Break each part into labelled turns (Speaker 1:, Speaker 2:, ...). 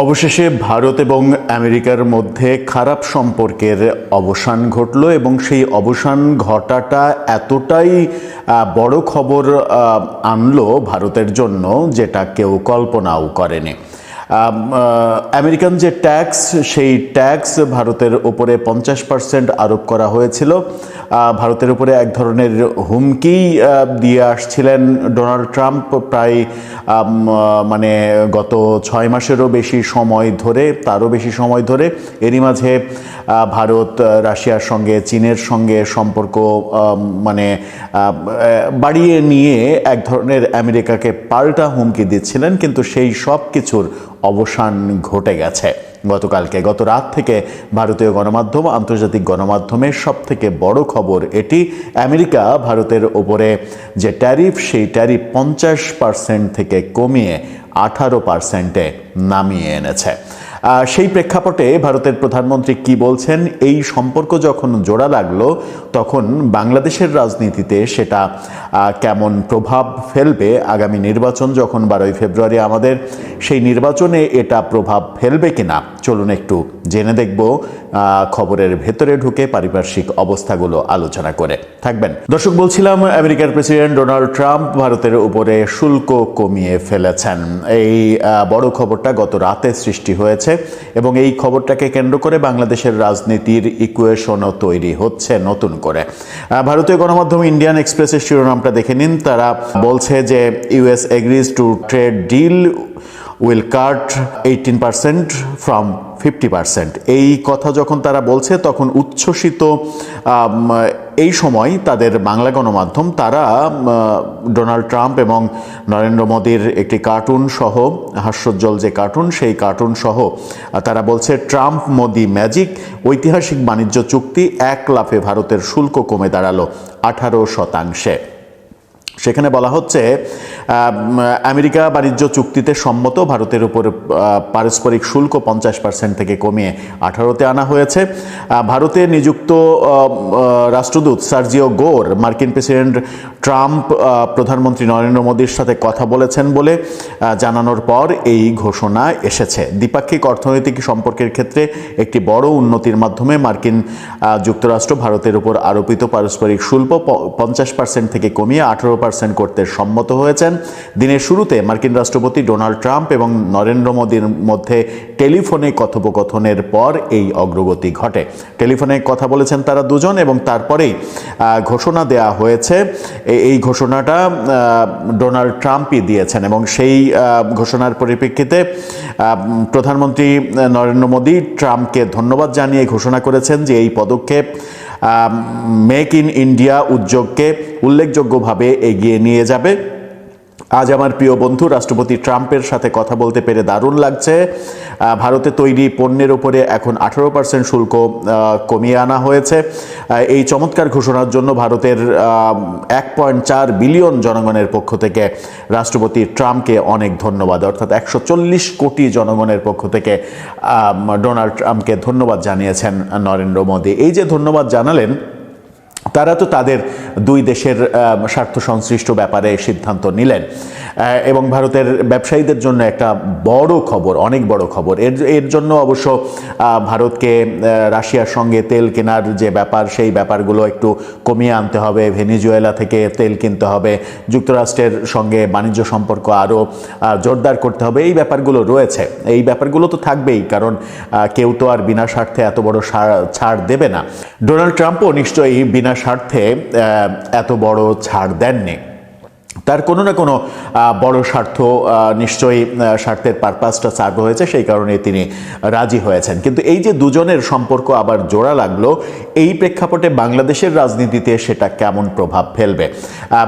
Speaker 1: অবশেষে ভারত এবং আমেরিকার মধ্যে খারাপ সম্পর্কের অবসান ঘটল এবং সেই অবসান ঘটাটা এতটাই বড় খবর আনলো ভারতের জন্য, যেটা কেউ কল্পনাও করেনি। আমেরিকান যে ট্যাক্স, সেই ট্যাক্স ভারতের উপরে 50% আরোপ করা হয়েছিল। ভারতের উপরে এক ধরনের হুমকি দিয়ে আসছিলেন ডোনাল্ড ট্রাম্প প্রায় মানে গত 6 মাসেরও বেশি সময় ধরে, তারও বেশি সময় ধরে। এরই মাঝে ভারত রাশিয়ার সঙ্গে, চীনের সঙ্গে সম্পর্ক মানে বাড়িয়ে নিয়ে এক ধরনের আমেরিকাকে পাল্টা হুমকি দিচ্ছিলেন, কিন্তু সেই সব কিছুর অবসান ঘটে গেছে গতকালকে। গত রাত থেকে ভারতীয় গণমাধ্যম, আন্তর্জাতিক গণমাধ্যমের সব থেকে বড় খবর এটি, আমেরিকা ভারতের ওপরে যে ট্যারিফ, সেই ট্যারিফ 50% থেকে কমিয়ে 18%-এ নামিয়ে এনেছে। সেই প্রেক্ষাপটে ভারতের প্রধানমন্ত্রী কি বলছেন, এই সম্পর্ক যখন জোড়া লাগলো তখন বাংলাদেশের রাজনীতিতে সেটা কেমন প্রভাব ফেলবে, আগামী নির্বাচন যখন 12ই ফেব্রুয়ারি আমাদের, সেই নির্বাচনে এটা প্রভাব ফেলবে কিনা, চলুন একটু জেনে দেখব খবরের ভেতরে ঢুকে পারিপার্শ্বিক অবস্থাগুলো আলোচনা করে। থাকবেন দর্শক। বলছিলাম, আমেরিকার প্রেসিডেন্ট ডোনাল্ড ট্রাম্প ভারতের উপরে শুল্ক কমিয়ে ফেলেছেন। এই বড় খবরটা গত রাতে সৃষ্টি হয়েছে এবং এই খবরটাকে কেন্দ্র করে বাংলাদেশের রাজনীতির ইকুয়েশনও তৈরি হচ্ছে নতুন করে। ভারতীয় গণমাধ্যম ইন্ডিয়ান এক্সপ্রেসের শিরোনামটা দেখে নিন। তারা বলছে যে US agrees to trade deal will cut 18% from 50%। এই কথা যখন তারা বলছে তখন উচ্ছ্বসিত এই সময় তাদের বাংলা গণমাধ্যম, তারা ডোনাল্ড ট্রাম্প এবং নরেন্দ্র মোদীর একটি কার্টুন সহ, হাস্যোজ্জ্বল যে কার্টুন, সেই কার্টুন সহ তারা বলছে ট্রাম্প মোদি ম্যাজিক, ঐতিহাসিক বাণিজ্য চুক্তি, এক লাফে ভারতের শুল্ক কমে দাঁড়ালো 18%। সেখানে বলা হচ্ছে আমেরিকা বাণিজ্য চুক্তিতে সম্মত, ভারতের উপর পারস্পরিক শুল্ক 50% থেকে কমিয়ে 18-তে আনা হয়েছে। ভারতে নিযুক্ত রাষ্ট্রদূত সার্জিও গোর মার্কিন প্রেসিডেন্ট ট্রাম্প প্রধানমন্ত্রী নরেন্দ্র মোদীর সাথে কথা বলেছেন বলে জানানোর পর এই ঘোষণা এসেছে। দ্বিপাক্ষিক অর্থনৈতিক সম্পর্কের ক্ষেত্রে একটি বড় উন্নতির মাধ্যমে মার্কিন যুক্তরাষ্ট্র ভারতের উপর আরোপিত পারস্পরিক শুল্ক 50% থেকে কমিয়ে 18% করতে সম্মত হয়েছেন। দিনের শুরুতে মার্কিন রাষ্ট্রপতি ডোনাল্ড ট্রাম্প এবং নরেন্দ্র মোদীর মধ্যে টেলিফোনে কথোপকথনের পর এই অগ্রগতি ঘটে। টেলিফোনে কথা বলেছেন তারা দুজন এবং তারপরেই ঘোষণা দেয়া হয়েছে। এই ঘোষণাটা ডোনাল্ড ট্রাম্পই দিয়েছেন এবং সেই ঘোষণার পরিপ্রেক্ষিতে প্রধানমন্ত্রী নরেন্দ্র মোদী ট্রাম্পকে ধন্যবাদ জানিয়ে ঘোষণা করেছেন যে এই পদক্ষেপ মেক ইন ইন্ডিয়া উদ্যোগকে উল্লেখযোগ্যভাবে এগিয়ে নিয়ে যাবে। আজ আমার প্রিয় বন্ধু রাষ্ট্রপতি ট্রাম্পের সাথে কথা বলতে পেরে দারুণ লাগছে। ভারতে তৈরি পণ্যের উপরে এখন 18% শুল্ক কমিয়ে আনা হয়েছে। এই চমৎকার ঘোষণার জন্য ভারতের 1.4 বিলিয়ন জনগণের পক্ষ থেকে রাষ্ট্রপতি ট্রাম্পকে অনেক ধন্যবাদ, অর্থাৎ 140 কোটি জনগণের পক্ষ থেকে ডোনাল্ড ট্রাম্পকে ধন্যবাদ জানিয়েছেন নরেন্দ্র মোদী। এই যে ধন্যবাদ জানালেন, তারা তো তাদের দুই দেশের স্বার্থ সংশ্লিষ্ট ব্যাপারে সিদ্ধান্ত নিলেন এবং ভারতের ব্যবসায়ীদের জন্য একটা বড় খবর, অনেক বড় খবর। এর জন্য অবশ্য ভারতকে রাশিয়ার সঙ্গে তেল কেনার যে ব্যাপার, সেই ব্যাপারগুলো একটু কমিয়ে আনতে হবে। ভেনেজুয়েলা থেকে তেল কিনতে হবে, যুক্তরাষ্ট্রের সঙ্গে বাণিজ্য সম্পর্ক আরও জোরদার করতে হবে। এই ব্যাপারগুলো রয়েছে, এই ব্যাপারগুলো তো থাকবেই, কারণ কেউ তো আর বিনা স্বার্থে এত বড় ছাড় দেবে না। ডোনাল্ড ট্রাম্পও নিশ্চয়ই বিনা স্বার্থে এত বড় ছাড় দেননি। তার কোনো না কোনো বড় স্বার্থ নিশ্চয়ই, স্বার্থের পারপাসটা সার্ভ হয়েছে, সেই কারণে তিনি রাজি হয়েছেন। কিন্তু এই যে দুজনের সম্পর্ক আবার জোড়া লাগলো, এই প্রেক্ষাপটে বাংলাদেশের রাজনীতিতে সেটা কেমন প্রভাব ফেলবে?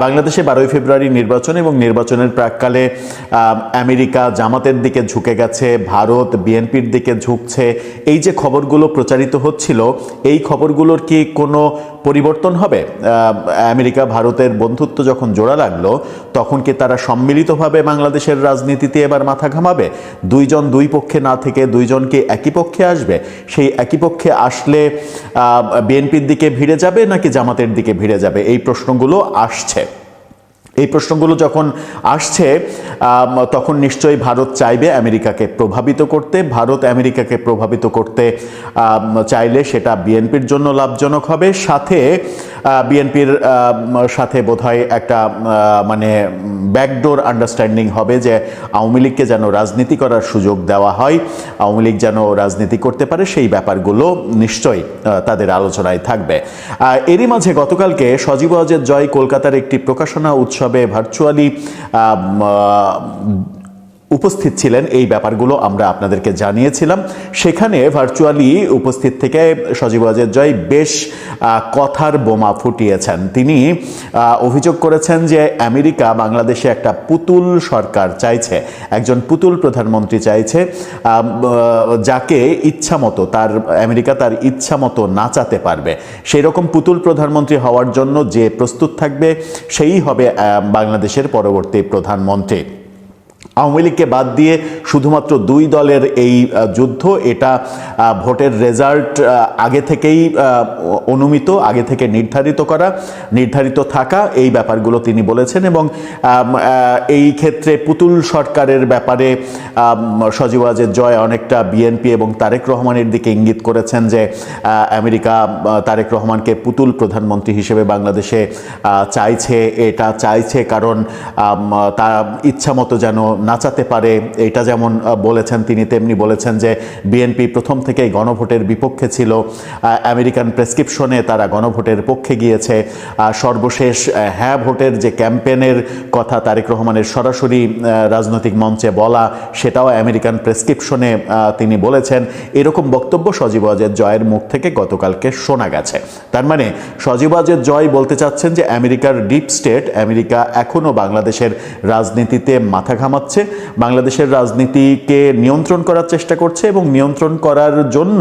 Speaker 1: বাংলাদেশে 12ই ফেব্রুয়ারি নির্বাচন এবং নির্বাচনের প্রাক্কালে আমেরিকা জামাতের দিকে ঝুঁকে গেছে, ভারত বিএনপির দিকে ঝুঁকছে। এই যে খবরগুলো প্রচারিত হচ্ছিল, এই খবরগুলোর কি কোনো পরিবর্তন হবে? আমেরিকা ভারতের বন্ধুত্ব যখন জোড়া লাগলো, তখন কি তারা সম্মিলিতভাবে বাংলাদেশের রাজনীতিতে এবার মাথা ঘামাবে? দুইজন দুই পক্ষে না থেকে দুইজন কি একই পক্ষে আসবে? সেই একই পক্ষে আসলে বিএনপির দিকে ভিড়ে যাবে নাকি জামাতের দিকে ভিড়ে যাবে? এই প্রশ্নগুলো আসছে। এই প্রশ্নগুলো যখন আসছে তখন নিশ্চয়ই ভারত চাইবে আমেরিকাকে প্রভাবিত করতে। ভারত আমেরিকাকে প্রভাবিত করতে চাইলে সেটা বিএনপির জন্য লাভজনক হবে, সাথে বিএনপির সাথে বোধহয় একটা মানে ব্যাকডোর আন্ডারস্ট্যান্ডিং হবে যে আওয়ামী লীগকে যেন রাজনীতি করার সুযোগ দেওয়া হয়, আওয়ামী লীগ যেন রাজনীতি করতে পারে, সেই ব্যাপারগুলো নিশ্চয়ই তাদের আলোচনায় থাকবে। এরই মাঝে গতকালকে সজীব ওয়াজেদ জয় কলকাতার একটি প্রকাশনা উৎসবে ভার্চুয়ালি উপস্থিত ছিলেন। এই ব্যাপারগুলো আমরা আপনাদেরকে জানিয়েছিলাম। সেখানে ভার্চুয়ালি উপস্থিত থেকে সজীব ওয়াজেদ জয় বেশ কথার বোমা ফুটিয়েছেন। তিনি অভিযোগ করেছেন যে আমেরিকা বাংলাদেশে একটা পুতুল সরকার চাইছে, একজন পুতুল প্রধানমন্ত্রী চাইছে, যাকে ইচ্ছা মতো আমেরিকা তার ইচ্ছা মতো নাচাতে পারবে। সেই রকম পুতুল প্রধানমন্ত্রী হওয়ার জন্য যে প্রস্তুত থাকবে সেই হবে বাংলাদেশের পরবর্তী প্রধানমন্ত্রী। আওয়ামী লীগকে বাদ দিয়ে শুধুমাত্র দুই দলের এই যুদ্ধ, এটা ভোটের রেজাল্ট আগে থেকেই অনুমিত, আগে থেকে নির্ধারিত থাকা, এই ব্যাপারগুলো তিনি বলেছেন। এবং এই ক্ষেত্রে পুতুল সরকারের ব্যাপারে সজীব ওয়াজেদ জয় অনেকটা বিএনপি এবং তারেক রহমানের দিকে ইঙ্গিত করেছেন যে আমেরিকা তারেক রহমানকে পুতুল প্রধানমন্ত্রী হিসেবে বাংলাদেশে চাইছে কারণ তার ইচ্ছা মতো যেন নাচাতে পারে। এটা যেমন বলেছেন তিনি, তেমনি বলেছেন যে বিএনপি প্রথম থেকেই গণভোটের বিপক্ষে ছিল, আমেরিকান প্রেসক্রিপশনে তারা গণভোটের পক্ষে গিয়েছে। সর্বশেষ হ্যাঁ ভোটের যে ক্যাম্পেনের কথা তারেক রহমানের সরাসরি রাজনৈতিক মঞ্চে বলা, সেটাও আমেরিকান প্রেসক্রিপশনে তিনি বলেছেন। এরকম বক্তব্য সজীব ওয়াজেদ জয়ের মুখ থেকে গতকালকে শোনা গেছে। তার মানে সজীব ওয়াজেদ জয় বলতে চাচ্ছেন যে আমেরিকার ডিপ স্টেট, আমেরিকা এখনও বাংলাদেশের রাজনীতিতে মাথা ঘামাচ্ছে, বাংলাদেশের রাজনীতিকে নিয়ন্ত্রণ করার চেষ্টা করছে এবং নিয়ন্ত্রণ করার জন্য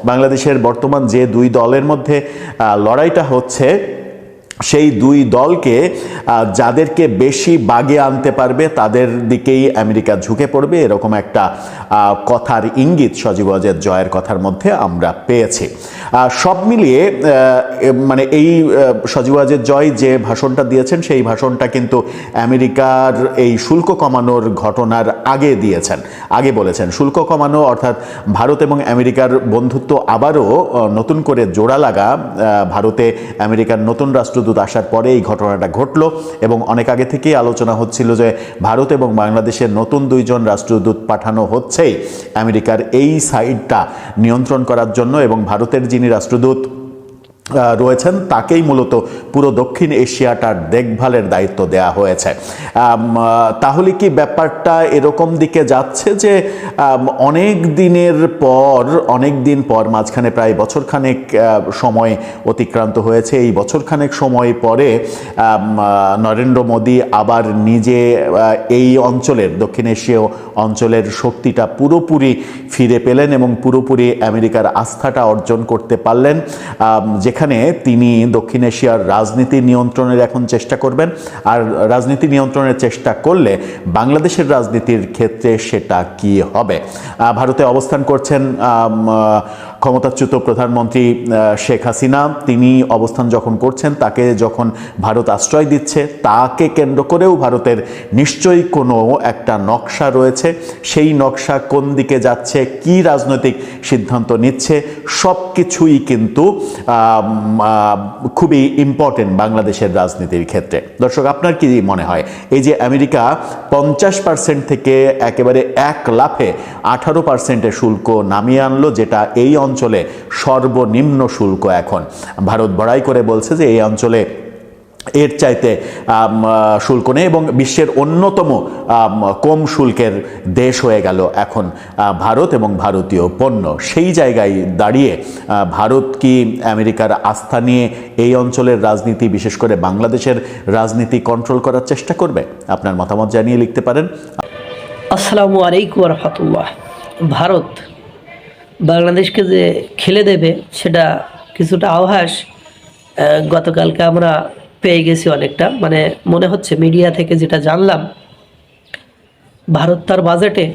Speaker 1: বাংলাদেশের বর্তমান যে দুই দলের মধ্যে লড়াইটা হচ্ছে, সেই দুই দলকে যাদেরকে বেশি বাগে আনতে পারবে তাদের দিকেই আমেরিকা ঝুঁকে পড়বে, এরকম একটা কথার ইঙ্গিত সজীব ওয়াজেদ জয়ের কথার মধ্যে আমরা পেয়েছি। সব মিলিয়ে মানে এই সজীব ওয়াজেদ জয় যে ভাষণটা দিয়েছেন, সেই ভাষণটা কিন্তু আমেরিকার এই শুল্ক কমানোর ঘটনার আগে বলেছেন। শুল্ক কমানো অর্থাৎ ভারত এবং আমেরিকার বন্ধুত্ব আবারও নতুন করে জোড়া লাগা, ভারতে আমেরিকার নতুন রাষ্ট্রদূত আসার পরে এই ঘটনাটা ঘটলো এবং অনেক আগে থেকেই আলোচনা হচ্ছিল যে ভারত এবং বাংলাদেশের নতুন দুইজন রাষ্ট্রদূত পাঠানো হচ্ছেই আমেরিকার এই সাইডটা নিয়ন্ত্রণ করার জন্য, এবং ভারতের যিনি রাষ্ট্রদূত রয়েছেন তাকেই মূলত পুরো দক্ষিণ এশিয়াটার দেখভালের দায়িত্ব দেয়া হয়েছে। তাহলে কি ব্যাপারটা এরকম দিকে যাচ্ছে যে অনেক দিন পর মাঝখানে প্রায় বছরখানেক সময় অতিক্রান্ত হয়েছে, এই বছরখানেক সময় পরে নরেন্দ্র মোদী আবার নিজে এই অঞ্চলের, দক্ষিণ এশীয় অঞ্চলের শক্তিটা পুরোপুরি ফিরে পেলেন এবং পুরোপুরি আমেরিকার আস্থাটা অর্জন করতে পারলেন, যেখানে তিনি দক্ষিণ এশিয়ার রাজনীতি নিয়ন্ত্রণের এখন চেষ্টা করবেন। আর রাজনীতি নিয়ন্ত্রণের চেষ্টা করলে বাংলাদেশের রাজনীতির ক্ষেত্রে সেটা কি হবে? ভারতে অবস্থান করছেন ক্ষমতাচ্যুত প্রধানমন্ত্রী শেখ হাসিনা। তিনি অবস্থান যখন করছেন, তাকে যখন ভারত আশ্রয় দিচ্ছে, তাকে কেন্দ্র করেও ভারতের নিশ্চয়ই কোনো একটা নকশা রয়েছে। সেই নকশা কোন দিকে যাচ্ছে, কি রাজনৈতিক সিদ্ধান্ত নিচ্ছে, সব কিছুই কিন্তু খুবই ইম্পর্টেন্ট বাংলাদেশের রাজনীতির ক্ষেত্রে। দর্শক, আপনার কি মনে হয় এই যে আমেরিকা 50% থেকে একেবারে এক লাফে 18% শুল্ক নামিয়ে আনলো, যেটা এই অঞ্চলে সর্বনিম্ন শুল্ক, এখন ভারত বড়াই করে বলছে যে এই অঞ্চলে এর চাইতে শুল্ক নেই এবং বিশ্বের অন্যতম কম শুল্কের দেশ হয়ে গেল এখন ভারত এবং ভারতীয় পণ্য। সেই জায়গায় দাঁড়িয়ে ভারত কি আমেরিকার আস্থা নিয়ে এই অঞ্চলের রাজনীতি, বিশেষ করে বাংলাদেশের রাজনীতি কন্ট্রোল করার চেষ্টা করবে? আপনার মতামত জানিয়ে লিখতে পারেন।
Speaker 2: আসসালামু আলাইকুম ওয়া রাহমাতুল্লাহ। ভারত বাংলাদেশকে যে খেলে দেবে সেটা কিছুটা আভাস গতকালকে আমরা পেয়ে গেছি অনেকটা, মানে মনে হচ্ছে মিডিয়া থেকে যেটা জানলাম, ভারত তার বাজেটে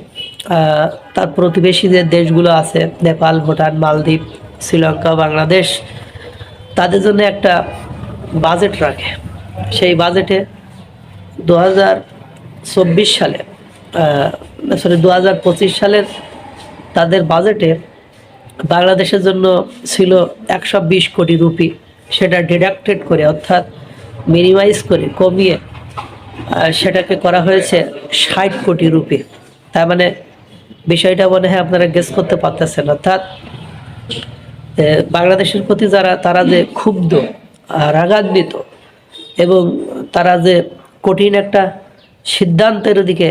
Speaker 2: তার প্রতিবেশী যে দেশগুলো আছে, নেপাল, ভুটান, মালদ্বীপ, শ্রীলঙ্কা, বাংলাদেশ, তাদের জন্য একটা বাজেট রাখে। সেই বাজেটে 2024 সালে সরি 2025 সালের তাদের বাজেটে বাংলাদেশের জন্য ছিল 120 কোটি রুপি। সেটা ডিডাক্টেড করে অর্থাৎ মিনিমাইজ করে কমিয়ে সেটাকে করা হয়েছে 60 কোটি রুপি। তার মানে বিষয়টা মনে হয় আপনারা গেস করতে পারতেছেন। অর্থাৎ বাংলাদেশের প্রতি তারা যে ক্ষুব্ধ, রাগান্বিত এবং তারা যে কঠিন একটা সিদ্ধান্তের দিকে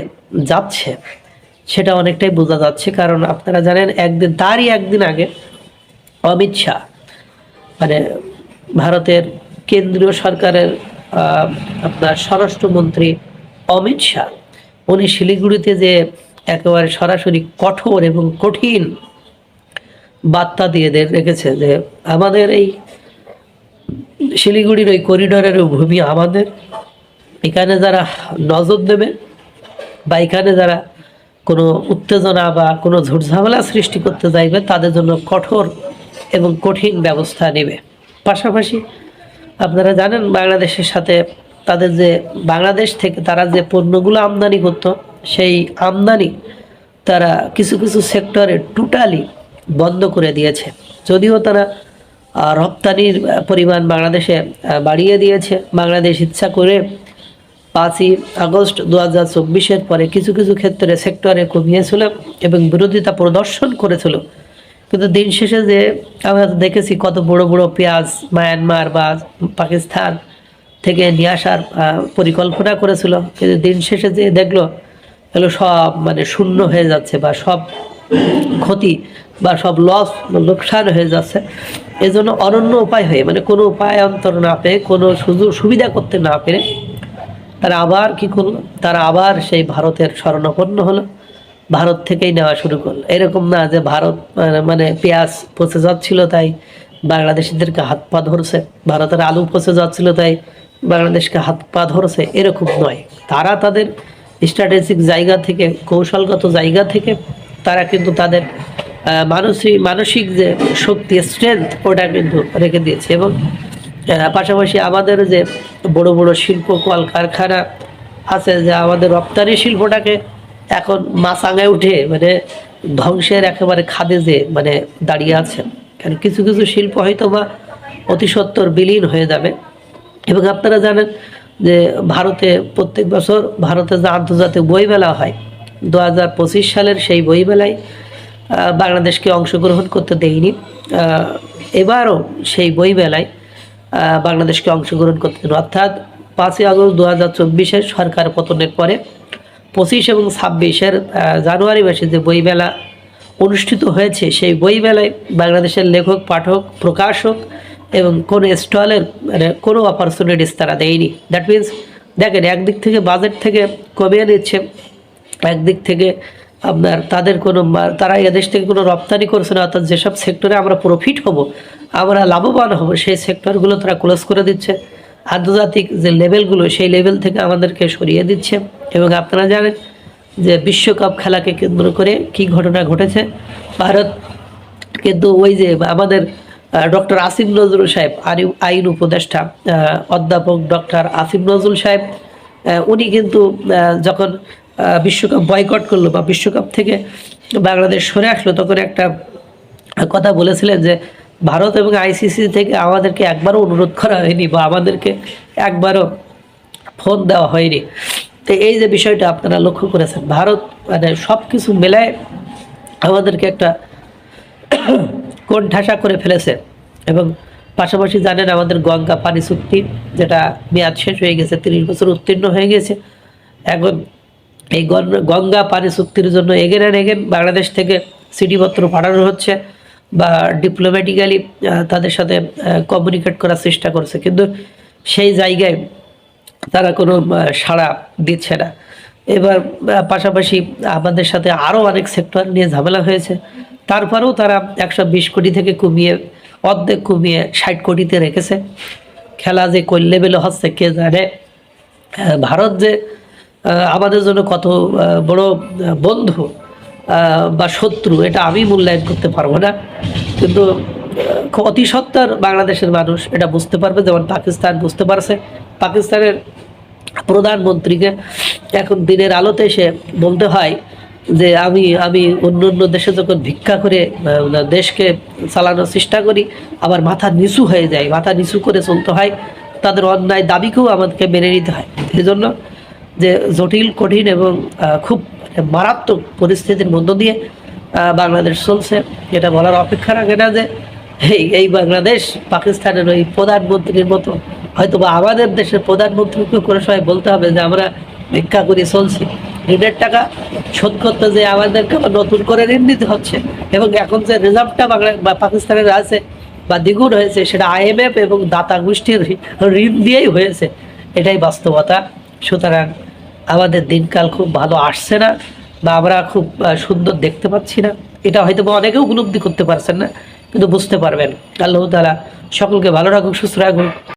Speaker 2: যাচ্ছে সেটা অনেকটাই বোঝা যাচ্ছে। কারণ আপনারা জানেন তারই একদিন আগে অমিত শাহ, মানে ভারতের কেন্দ্রীয় সরকারের আপনার স্বরাষ্ট্রমন্ত্রী অমিত শাহ, উনি শিলিগুড়িতে যে একেবারে সরাসরি কঠোর এবং কঠিন বার্তা দিয়ে রেখেছে যে আমাদের এই শিলিগুড়ির ওই করিডোরের ভূমি আমাদের, এখানে যারা নজর দেবে বা এখানে যারা কোনো উত্তেজনা বা কোনো ঝুটঝামেলা সৃষ্টি করতে চাইবে তাদের জন্য কঠোর এবং কঠিন ব্যবস্থা নেবে। পাশাপাশি আপনারা জানেন বাংলাদেশের সাথে তাদের যে বাংলাদেশ থেকে তারা যে পণ্যগুলো আমদানি করত সেই আমদানি তারা কিছু কিছু সেক্টরে টোটালি বন্ধ করে দিয়েছে। যদিও তারা রপ্তানির পরিমাণ বাংলাদেশে বাড়িয়ে দিয়েছে। বাংলাদেশ ইচ্ছা করে 5ই আগস্ট 2024 পরে কিছু কিছু ক্ষেত্রে সেক্টরে কমিয়েছিল এবং বিরোধিতা প্রদর্শন করেছিল। কিন্তু দিন শেষে যে আমরা দেখেছি কত বড় বড় পেঁয়াজ মায়ানমার বা পাকিস্তান থেকে নিয়ে আসার পরিকল্পনা করেছিল, কিন্তু দিন শেষে যে দেখলো এগুলো সব মানে শূন্য হয়ে যাচ্ছে বা সব ক্ষতি বা সব লোকসান হয়ে যাচ্ছে। এজন্য অনন্য উপায় হয়ে মানে কোনো উপায় অন্তর না পেয়ে, কোনো সুযোগ সুবিধা করতে না পেরে তারা আবার কি করলো, তারা আবার সেই ভারতের শরণাপন্ন হলো, ভারত থেকেই নেওয়া শুরু করলো। এরকম না যে ভারত মানে পেঁয়াজ পচে যাচ্ছিল তাই বাংলাদেশিদেরকে হাত পা ধরছে, ভারতের আলু পচে যাচ্ছিল তাই বাংলাদেশকে হাত পা ধরছে, এরকম নয়। তারা তাদের স্ট্র্যাটেজিক জায়গা থেকে, কৌশলগত জায়গা থেকে তারা কিন্তু তাদের মানসিক যে শক্তি, স্ট্রেংথ, ওটা কিন্তু রেখে দিয়েছে। এবং পাশাপাশি আমাদের যে বড় বড় শিল্প কলকারখানা আছে, যে আমাদের রপ্তানি শিল্পটাকে এখন মাসাঙায় উঠে মানে ধ্বংসের একেবারে খাদে যে মানে দাঁড়িয়ে আছে। কারণ কিছু কিছু শিল্প হয়তো বা অতি সত্বর বিলীন হয়ে যাবে। এবং আপনারা জানেন যে ভারতে প্রত্যেক বছর ভারতে যে আন্তর্জাতিক বইমেলা হয়, 2025 সালের সেই বইমেলায় বাংলাদেশকে অংশগ্রহণ করতে দেয়নি। এবারও সেই বইমেলায় বাংলাদেশকে অংশগ্রহণ করতে দেন। অর্থাৎ 5ই আগস্ট 2024 সরকার পতনের পরে 25 এবং 26 জানুয়ারি মাসে যে বইমেলা অনুষ্ঠিত হয়েছে, সেই বইমেলায় বাংলাদেশের লেখক, পাঠক, প্রকাশক এবং কোনো স্টলের মানে কোনো অপরচুনিটিস তারা দেয়নি। দ্যাট মিনস দেখেন, একদিক থেকে বাজেট থেকে কমিয়ে নিচ্ছে, একদিক থেকে আপনার তারা এদেশ থেকে কোনো রপ্তানি করছে না। অর্থাৎ যেসব সেক্টরে আমরা প্রফিট হব, আমরা লাভবান হব, সেই সেক্টরগুলো তারা ক্লোজ করে দিচ্ছে। আন্তর্জাতিক যে লেভেলগুলো, সেই লেভেল থেকে আমাদেরকে সরিয়ে দিচ্ছে। এবং আপনারা জানেন যে বিশ্বকাপ খেলাকে কেন্দ্র করে কি ঘটনা ঘটেছে। ভারত কিন্তু ওই যে আমাদের ডক্টর আসিফ নজরুল সাহেব, আইন উপদেষ্টা অধ্যাপক ডক্টর আসিফ নজরুল সাহেব, উনি কিন্তু যখন বিশ্বকাপ বয়কট করলো বা বিশ্বকাপ থেকে বাংলাদেশ সরে আসলো, তখন একটা কথা বলেছিলেন যে ভারত এবং আইসিসি থেকে আমাদেরকে একবারও অনুরোধ করা হয়নি বা আমাদেরকে একবারও ফোন দেওয়া হয়নি। তো এই যে বিষয়টা আপনারা লক্ষ্য করেছেন, ভারত মানে সব কিছু মেলায় আমাদেরকে একটা কোণঠাসা করে ফেলেছে। এবং পাশাপাশি জানেন আমাদের গঙ্গা পানি চুক্তি, যেটা মেয়াদ শেষ হয়ে গেছে, 30 বছর উত্তীর্ণ হয়ে গেছে। এখন এই গঙ্গা পানি চুক্তির জন্য এগেন অ্যান্ড এগেন বাংলাদেশ থেকে চিঠিপত্র পাঠানো হচ্ছে বা ডিপ্লোম্যাটিক্যালি তাদের সাথে কমিউনিকেট করার চেষ্টা করছে, কিন্তু সেই জায়গায় তারা কোনো সাড়া দিচ্ছে না। এবার পাশাপাশি আমাদের সাথে আরও অনেক সেক্টর নিয়ে ঝামেলা হয়েছে, তারপরেও তারা 120 কোটি থেকে অর্ধেক কমিয়ে 60 কোটিতে রেখেছে। খেলা যে কোন লেভেলে হচ্ছে কে জানে। ভারত যে আমাদের জন্য কত বড় বন্ধু বা শত্রু, এটা আমি মূল্যায়ন করতে পারবো না, কিন্তু অতি সত্বর বাংলাদেশের মানুষ এটা বুঝতে পারবে। যেমন পাকিস্তান বুঝতে পারছে, পাকিস্তানের প্রধানমন্ত্রীকে এখন দিনের আলোতে এসে বলতে হয় যে আমি আমি অন্য অন্য দেশে যখন ভিক্ষা করে দেশকে চালানোর চেষ্টা করি, আবার মাথা নিচু হয়ে যায়, মাথা নিচু করে চলতে হয়, তাদের অন্যায় দাবিকেও আমাদেরকে মেনে নিতে হয়। এই জন্য যে জটিল, কঠিন এবং খুব মারাত্মক পরিস্থিতির মধ্য দিয়ে বাংলাদেশ চলছে, এটা বলার অপেক্ষা রাখে না যে এই বাংলাদেশ পাকিস্তানের ওই প্রধানমন্ত্রীর মতো, হয়তো বা আমাদের দেশের প্রধানমন্ত্রীকে করে সবাই বলতে হবে যে আমরা ভিক্ষা করে চলছি, ঋণের টাকা শোধ করতে যে আমাদেরকে আবার নতুন করে ঋণ নিতে হচ্ছে, এবং এখন যে রিজার্ভটা বা পাকিস্তানের আছে বা দ্বিগুণ হয়েছে, সেটা IMF এবং দাতা গোষ্ঠীর ঋণ দিয়েই হয়েছে, এটাই বাস্তবতা। সুতরাং আমাদের দিনকাল খুব ভালো আসছে না, বা আমরা খুব সুন্দর দেখতে পাচ্ছি না। এটা হয়তো বা অনেকেও উপলব্ধি করতে পারছেন না, কিন্তু বুঝতে পারবেন। আল্লাহ তাআলা সকলকে ভালো রাখুক, সুস্থ রাখুক।